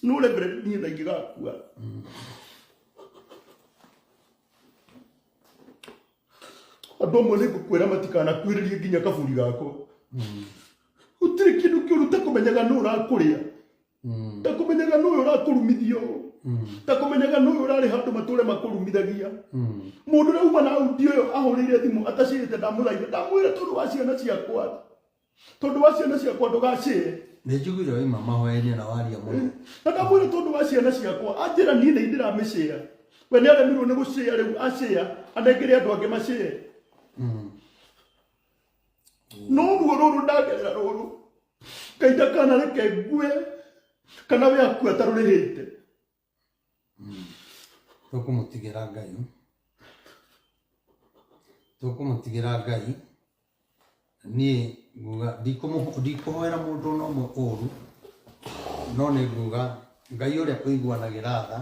no le mbere niĩ na ingĩgakua. Andũ amwe nĩngũkwĩra matikanakuĩrĩrie nginya kaburi gakwa. Gũtirĩ kĩndũ kĩũru ta kũmenyaga nũ ũrakũrĩa, ta kũmenyaga nũ ũyũ ũrakũrumithia ũũ, ta kũmenyaga nũ ũyũ ũrarĩ handũ matũũre makũrumithagia. Mũndũ ũrĩa uma na audi ũyũ ahũrĩire thimũ atacĩrĩte ndamwĩra tondũ wa ciana ciakwa, tondũ wa ciana ciakwa ndũgacĩre. Nĩnjiguire oima mahoya-inĩ na waria mũno. Na ndamwĩra tondũ wa ciana ciakwa anjĩra niĩ nĩ ndĩramĩcĩra. We nĩ aremirwo nĩ gũcĩra rĩu acĩra anengere andũ angĩ macĩre. No ruo rũrũ ndagerera rũrũ kahinda kana reke ngue kana we akua tarũrĩhĩte. Tũkũmũtigĩra Ngai, tũkũmũtigĩra Ngai. Niĩ nguga ndikũhoera mũndũ no ũmwe ũru, no nĩ nguga Ngai ũrĩa ũiguanagĩra tha